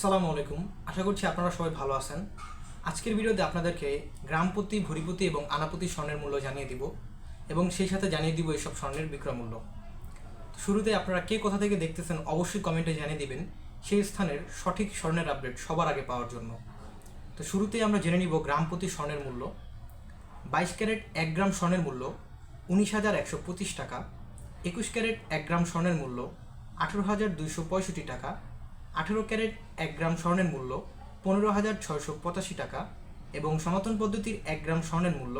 আসসালামু আলাইকুম। আশা করছি আপনারা সবাই ভালো আছেন। আজকের ভিডিওতে আপনাদেরকে গ্রামপ্রতি, ভরিপ্রতি এবং আনাপ্রতি স্বর্ণের মূল্য জানিয়ে দিব এবং সেই সাথে জানিয়ে দিব এইসব স্বর্ণের বিক্রয় মূল্য। শুরুতে আপনারা কে কোথা থেকে দেখতেছেন অবশ্যই কমেন্টে জানিয়ে দিবেন সেই স্থানের সঠিক স্বর্ণের আপডেট সবার আগে পাওয়ার জন্য। তো শুরুতেই আমরা জেনে নিব গ্রামপ্রতি স্বর্ণের মূল্য। 22 ক্যারেট 1 গ্রাম স্বর্ণের মূল্য 19,125 টাকা। 21 ক্যারেট 1 গ্রাম স্বর্ণের মূল্য 18,265 টাকা। 18 ক্যারেট 1 গ্রাম স্বর্ণের মূল্য 15,685 টাকা এবং সনাতন পদ্ধতির 1 গ্রাম স্বর্ণের মূল্য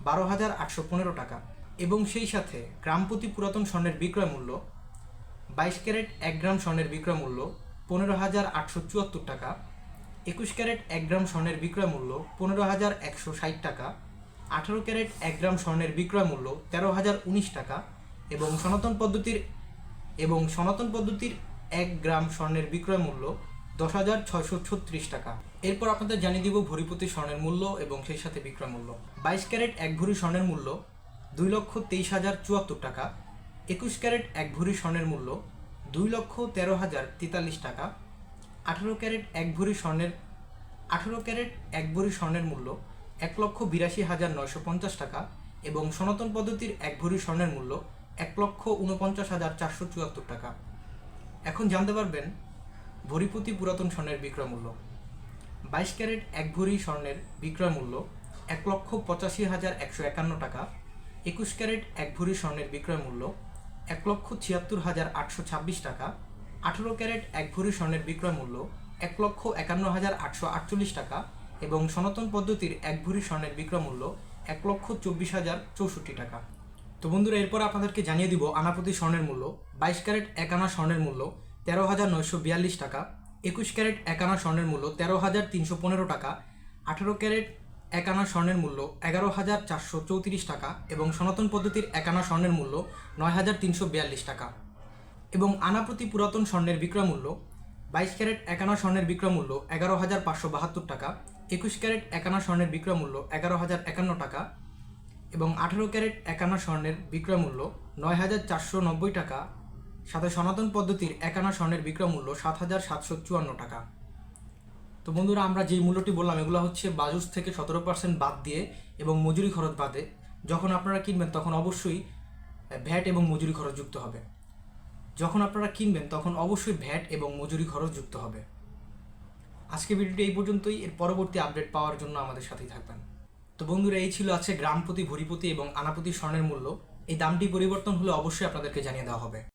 12,815 টাকা। এবং সেই সাথে গ্রামপ্রতি পুরাতন স্বর্ণের বিক্রয় মূল্য 22 ক্যারেট 1 গ্রাম স্বর্ণের বিক্রয় মূল্য 15,874 টাকা। 21 ক্যারেট 1 গ্রাম স্বর্ণের বিক্রয় মূল্য 15,160 টাকা। 18 ক্যারেট 1 গ্রাম স্বর্ণের বিক্রয় মূল্য 13,019 টাকা এবং সনাতন পদ্ধতির 1 গ্রাম স্বর্ণের বিক্রয় মূল্য 10,636 টাকা। এরপর আপনাদের জানিয়ে দিব ভরিপ্রতি স্বর্ণের মূল্য এবং সেই সাথে বিক্রয় মূল্য। 22 ক্যারেট 1 ভরি স্বর্ণের মূল্য 2,23,074 টাকা। 21 ক্যারেট 1 ভরি স্বর্ণের মূল্য 2,13,043 টাকা। 18 ক্যারেট 1 ভরি স্বর্ণের মূল্য 1,82,950 টাকা এবং সনাতন পদ্ধতির 1 ভরি স্বর্ণের মূল্য 1,49,474 টাকা। এখন জানতে পারবেন ভরিপ্রতি পুরাতন স্বর্ণের বিক্রয় মূল্য। 22 ক্যারেট 1 ভরি স্বর্ণের বিক্রয় মূল্য 1,85,151 টাকা। 21 ক্যারেট 1 ভরি স্বর্ণের বিক্রয় মূল্য 1,76,826 টাকা। 18 ক্যারেট 1 ভরি স্বর্ণের বিক্রয় মূল্য 1,51,848 টাকা এবং সনাতন পদ্ধতির 1 ভরি স্বর্ণের বিক্রয় মূল্য 1,24,064 টাকা। তো বন্ধুরা, এরপর আপনাদেরকে জানিয়ে দিব আনাপ্রতি স্বর্ণের মূল্য। 22 ক্যারেট 1 আনা স্বর্ণের মূল্য 13,942 টাকা। 21 ক্যারেট 1 আনা স্বর্ণের মূল্য 13,315 টাকা। 18 ক্যারেট 1 আনা স্বর্ণের মূল্য 11,434 টাকা এবং সনাতন পদ্ধতির 1 আনা স্বর্ণের মূল্য 9,342 টাকা। এবং আনাপ্রতি পুরাতন স্বর্ণের বিক্রয় মূল্য 22 ক্যারেট 1 আনা স্বর্ণের বিক্রয় মূল্য 11,572 টাকা। 21 ক্যারেট 1 আনা স্বর্ণের বিক্রয় মূল্য 11,051 টাকা এবং 18 ক্যারেট 1 আনা স্বর্ণের বিক্রয় মূল্য 9,490 টাকা। সাথে সনাতন পদ্ধতির 1 আনা স্বর্ণের বিক্রয় মূল্য 7,754 টাকা। তো বন্ধুরা, আমরা যেই মূল্যটি বললাম এগুলো হচ্ছে বাজুস থেকে 17% বাদ দিয়ে এবং মজুরি খরচ বাদে। যখন আপনারা কিনবেন তখন অবশ্যই ভ্যাট এবং মজুরি খরচ যুক্ত হবে। আজকে ভিডিওটি এই পর্যন্তই। এর পরবর্তী আপডেট পাওয়ার জন্য আমাদের সাথেই থাকবেন। তো বন্ধুরা, এই ছিল আছে গ্রামপ্রতি, ভরিপ্রতি এবং আনাপ্রতি স্বর্ণের মূল্য। এই দামটি পরিবর্তন হলে অবশ্যই আপনাদেরকে জানিয়ে দেওয়া হবে।